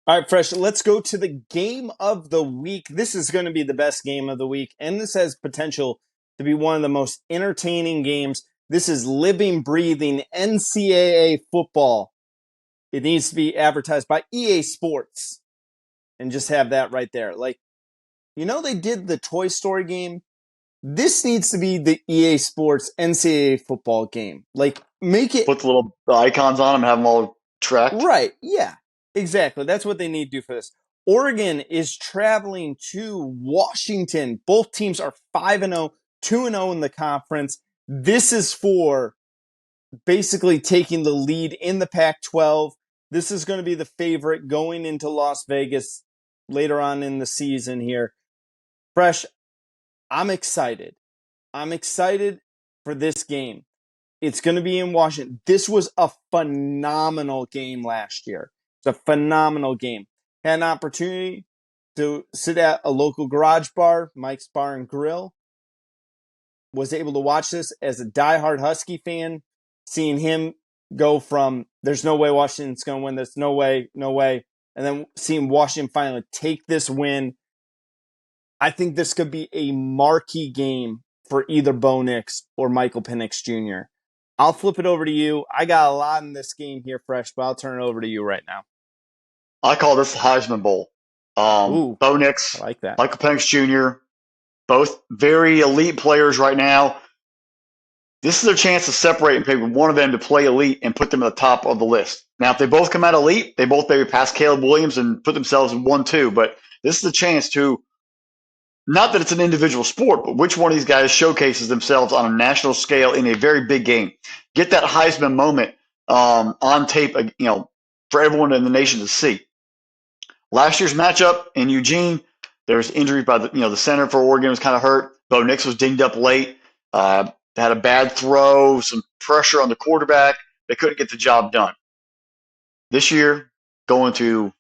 All right, Fresh, let's go to the game of the week. This is going to be the best game of the week, and this has potential to be one of the most entertaining games. This is living, breathing NCAA football. It needs to be advertised by EA Sports and just have that right there. Like, they did the Toy Story game. This needs to be the EA Sports NCAA football game. Like, make it Put the icons on them, have them all tracked. right. Yeah, exactly. That's what they need to do for this. Oregon is traveling to Washington. Both teams are 5-0, 2-0 in the conference. This is for basically taking the lead in the Pac-12. This is going to be the favorite going into Las Vegas later on in the season here. Fresh, I'm excited. I'm excited for this game. It's going to be in Washington. This was a phenomenal game last year. It's a phenomenal game. Had an opportunity to sit at a local garage bar, Mike's Bar and Grill. Was able to watch this as a diehard Husky fan, seeing him go from there's no way Washington's going to win this, no way, no way, and then seeing Washington finally take this win. I think this could be a marquee game for either Bo Nix or Michael Penix Jr. I'll flip it over to you. I got a lot in this game here, Fresh, but I'll turn it over to you right now. I call this the Heisman Bowl. Ooh, Bo I Nix, like that. Michael Penix Jr., both very elite players right now. This is their chance to separate and pick one of them to play elite and put them at the top of the list. Now, if they both come out elite, they both maybe pass Caleb Williams and put themselves in 1-2. But this is a chance to, not that it's an individual sport, but which one of these guys showcases themselves on a national scale in a very big game. Get that Heisman moment on tape, for everyone in the nation to see. Last year's matchup in Eugene, there was injury by the center for Oregon was kind of hurt. Bo Nix was dinged up late. Had a bad throw, some pressure on the quarterback. They couldn't get the job done. This year, going to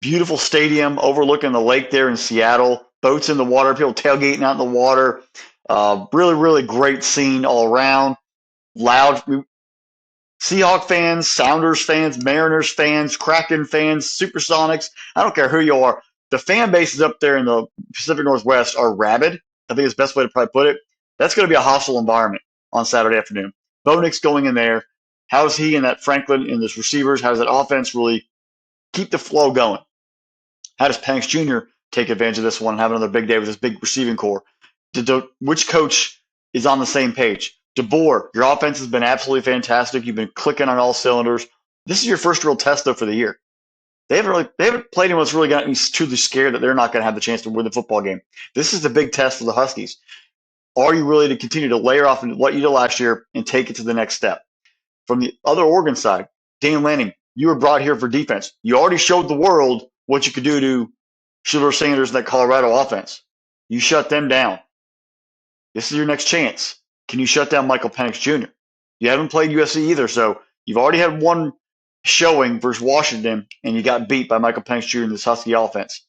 beautiful stadium overlooking the lake there in Seattle. Boats in the water, people tailgating out in the water. Really, really great scene all around. Loud Seahawk fans, Sounders fans, Mariners fans, Kraken fans, Supersonics. I don't care who you are. The fan bases up there in the Pacific Northwest are rabid. I think it's the best way to probably put it. That's going to be a hostile environment on Saturday afternoon. Bo Nix going in there. How is he and that Franklin and his receivers? How does that offense really keep the flow going? How does Penix Jr. take advantage of this one and have another big day with his big receiving core? Which coach is on the same page? DeBoer, your offense has been absolutely fantastic. You've been clicking on all cylinders. This is your first real test, though, for the year. They haven't played anyone that's really gotten me truly scared that they're not going to have the chance to win the football game. This is the big test for the Huskies. Are you really to continue to layer off what you did last year and take it to the next step? From the other Oregon side, Dan Lanning, you were brought here for defense. You already showed the world what you could do to Shedeur Sanders and that Colorado offense. You shut them down. This is your next chance. Can you shut down Michael Penix Jr.? You haven't played USC either, so you've already had one showing versus Washington, and you got beat by Michael Penix Jr. in this Husky offense.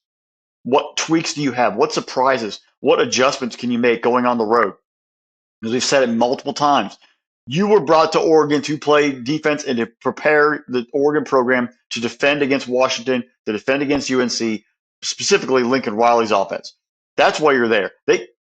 What tweaks do you have? What surprises? What adjustments can you make going on the road? As we've said it multiple times, you were brought to Oregon to play defense and to prepare the Oregon program to defend against Washington, to defend against UNC, specifically Lincoln Riley's offense. That's why you're there.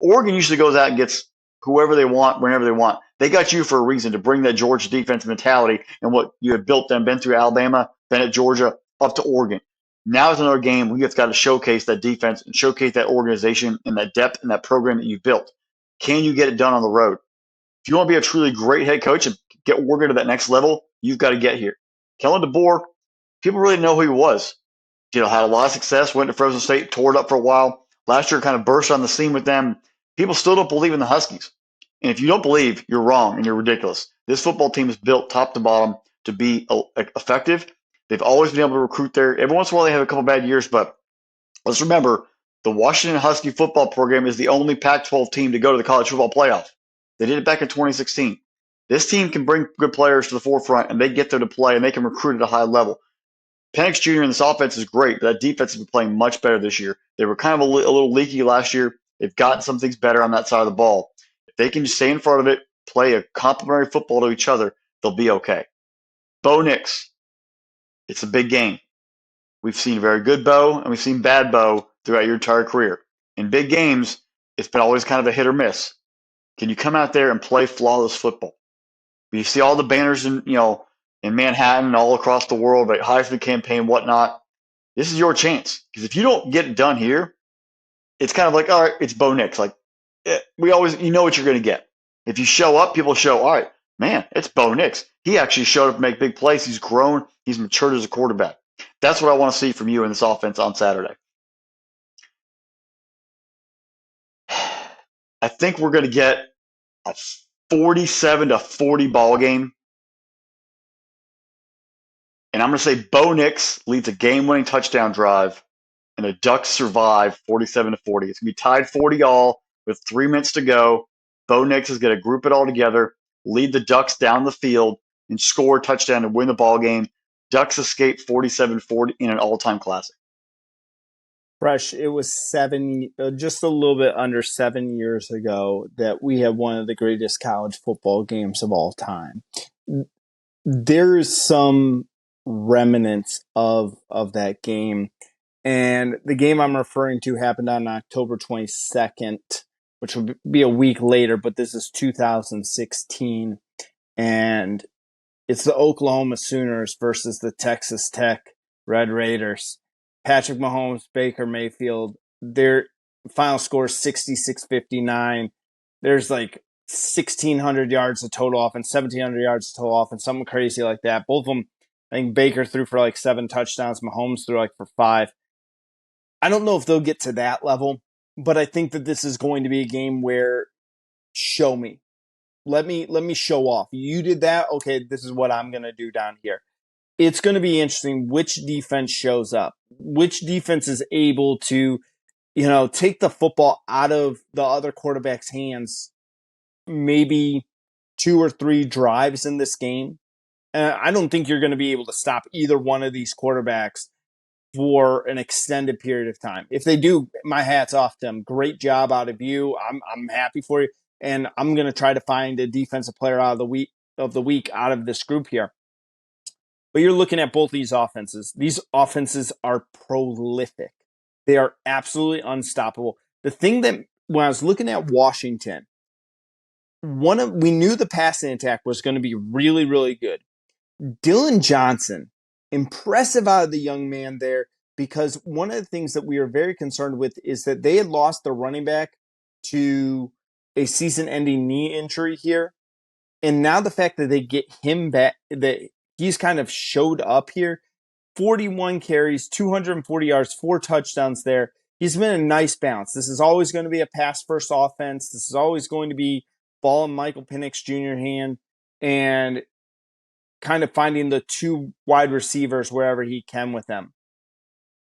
Oregon usually goes out and gets whoever they want, whenever they want. They got you for a reason to bring that Georgia defense mentality and what you have built them, been through Alabama, been at Georgia, up to Oregon. Now is another game we have got to showcase that defense and showcase that organization and that depth and that program that you've built. Can you get it done on the road? If you want to be a truly great head coach and get Oregon to that next level, you've got to get here. Kellen DeBoer, people really didn't know who he was. Had a lot of success, went to Frozen State, tore it up for a while. Last year kind of burst on the scene with them. People still don't believe in the Huskies. And if you don't believe, you're wrong and you're ridiculous. This football team is built top to bottom to be effective. They've always been able to recruit there. Every once in a while they have a couple bad years, but let's remember the Washington Husky football program is the only Pac-12 team to go to the college football playoff. They did it back in 2016. This team can bring good players to the forefront, and they get there to play, and they can recruit at a high level. Penix Jr. in this offense is great, but that defense has been playing much better this year. They were kind of a little leaky last year. They've gotten some things better on that side of the ball. If they can just stay in front of it, play a complementary football to each other, they'll be okay. Bo Nix, It's a big game. We've seen very good Bo and we've seen bad Bo throughout your entire career. In big games, it's been always kind of a hit or miss. Can you come out there and play flawless football? You see all the banners in Manhattan and all across the world, like Heisman campaign, whatnot. This is your chance because if you don't get it done here, it's kind of like, all right, it's Bo Nix. Like we always, you know what you're going to get. If you show up, people show, all right, man, it's Bo Nix. He actually showed up to make big plays. He's grown. He's matured as a quarterback. That's what I want to see from you in this offense on Saturday. I think we're going to get a 47-40 ball game. And I'm going to say Bo Nix leads a game-winning touchdown drive, and the Ducks survive 47-40. It's going to be tied 40 all with 3 minutes to go. Bo Nix is going to group it all together, lead the Ducks down the field, and score a touchdown to win the ball game. Ducks escape 47-40 in an all-time classic. Fresh, it was just a little bit under 7 years ago that we had one of the greatest college football games of all time. There's some remnants of that game. And the game I'm referring to happened on October 22nd, which would be a week later, but this is 2016. And it's the Oklahoma Sooners versus the Texas Tech Red Raiders. Patrick Mahomes, Baker Mayfield, their final score is 66-59. There's like 1,600 yards of total offense, 1,700 yards of total offense, something crazy like that. Both of them, I think Baker threw for like 7 touchdowns. Mahomes threw like for 5. I don't know if they'll get to that level, but I think that this is going to be a game where show me. Let me show off. You did that. Okay, this is what I'm going to do down here. It's going to be interesting which defense shows up. Which defense is able to, take the football out of the other quarterback's hands maybe 2 or 3 drives in this game. I don't think you're going to be able to stop either one of these quarterbacks for an extended period of time. If they do, my hat's off to them. Great job out of you. I'm happy for you, and I'm going to try to find a defensive player out of the week out of this group here. But you're looking at both these offenses. These offenses are prolific. They are absolutely unstoppable. The thing that when I was looking at Washington, we knew the passing attack was going to be really, really good. Dylan Johnson, impressive out of the young man there, because one of the things that we are very concerned with is that they had lost their running back to a season-ending knee injury here. And now the fact that they get him back, that he's kind of showed up here, 41 carries, 240 yards, 4 touchdowns there. He's been a nice balance. This is always going to be a pass-first offense. This is always going to be ball in Michael Penix Jr. hand. And kind of finding the 2 wide receivers wherever he can with them.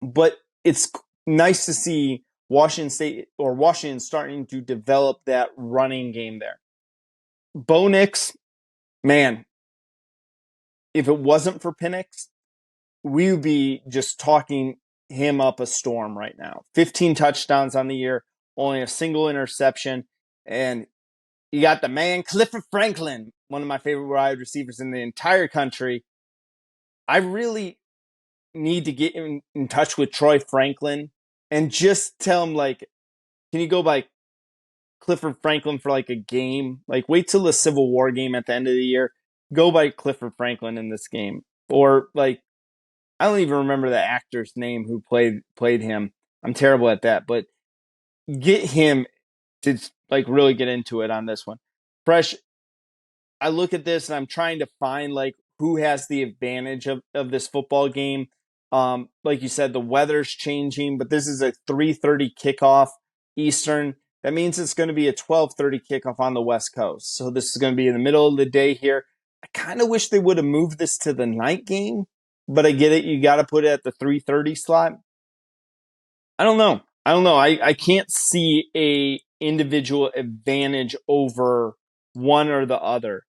But it's nice to see Washington starting to develop that running game there. Bo Nix, man, if it wasn't for Penix, we would be just talking him up a storm right now. 15 touchdowns on the year, only a single interception, and you got the man Clifford Franklin, one of my favorite wide receivers in the entire country. I really need to get in touch with Troy Franklin and just tell him, like, can you go by Clifford Franklin for like a game? Like, wait till the Civil War game at the end of the year. Go by Clifford Franklin in this game. Or like, I don't even remember the actor's name who played him. I'm terrible at that, but get him to like really get into it on this one. Fresh, I look at this and I'm trying to find like who has the advantage of this football game. Like you said, the weather's changing, but this is a 3:30 kickoff Eastern. That means it's going to be a 12:30 kickoff on the West Coast. So this is going to be in the middle of the day here. I kind of wish they would have moved this to the night game, but I get it. You got to put it at the 3:30 slot. I don't know. I can't see a individual advantage over one or the other.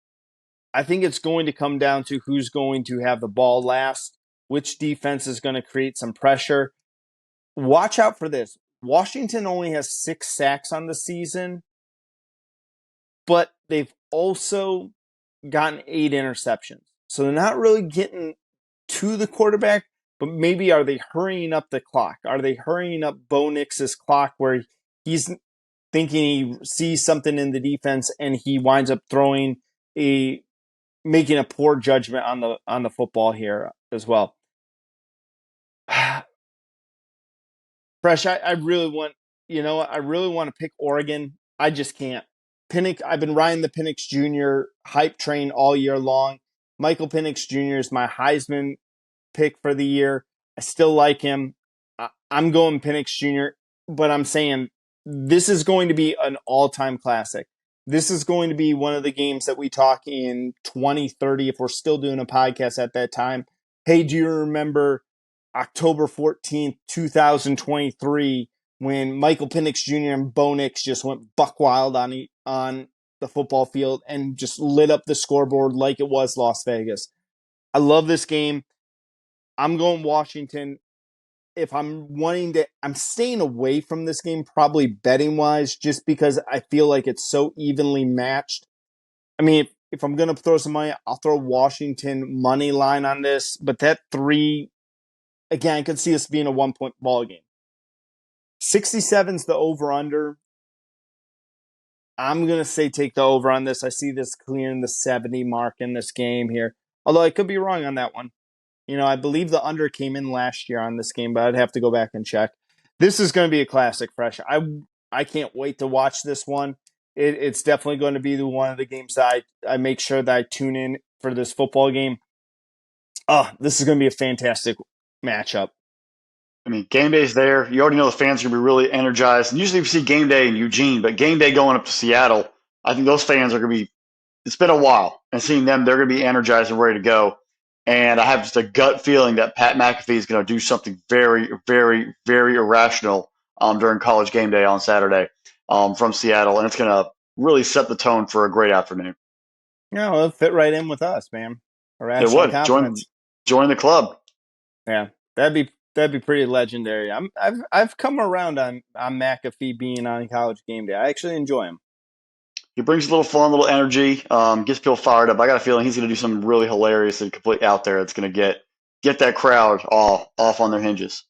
I think it's going to come down to who's going to have the ball last, which defense is going to create some pressure. Watch out for this. Washington only has 6 sacks on the season, but they've also gotten 8 interceptions. So they're not really getting to the quarterback, but maybe are they hurrying up the clock? Are they hurrying up Bo Nix's clock where he's thinking he sees something in the defense and he winds up throwing a making a poor judgment on the football here as well. Fresh, I really want, I really want to pick Oregon. I just can't. Penix, I've been riding the Penix Jr. hype train all year long. Michael Penix Jr. is my Heisman pick for the year. I still like him. I'm going Penix Jr., but I'm saying this is going to be an all-time classic. This is going to be one of the games that we talk in 2030 if we're still doing a podcast at that time. Hey, do you remember October 14th, 2023, when Michael Penix Jr. and Bo Nix just went buck wild on the football field and just lit up the scoreboard like it was Las Vegas? I love this game. I'm going Washington. If I'm staying away from this game, probably betting wise, just because I feel like it's so evenly matched. I mean, if I'm going to throw some money, I'll throw Washington money line on this. But that three, again, I could see this being a 1 point ball game. 67's the over under. I'm going to say take the over on this. I see this clearing the 70 mark in this game here. Although I could be wrong on that one. I believe the under came in last year on this game, but I'd have to go back and check. This is going to be a classic, Fresh. I can't wait to watch this one. It's definitely going to be one of the games that I make sure that I tune in for this football game. Oh, this is going to be a fantastic matchup. I mean, game day's there. You already know the fans are going to be really energized. And usually we see game day in Eugene, but game day going up to Seattle, I think those fans are going to be, it's been a while. And seeing them, they're going to be energized and ready to go. And I have just a gut feeling that Pat McAfee is going to do something very, very, very irrational during college game day on Saturday from Seattle. And it's going to really set the tone for a great afternoon. Yeah, it'll fit right in with us, man. It Irrational would. confidence. Join the club. Yeah, that'd be pretty legendary. I've come around on McAfee being on college game day. I actually enjoy him. He brings a little fun, a little energy, gets people fired up. I got a feeling he's going to do something really hilarious and completely out there that's going to get that crowd all off on their hinges.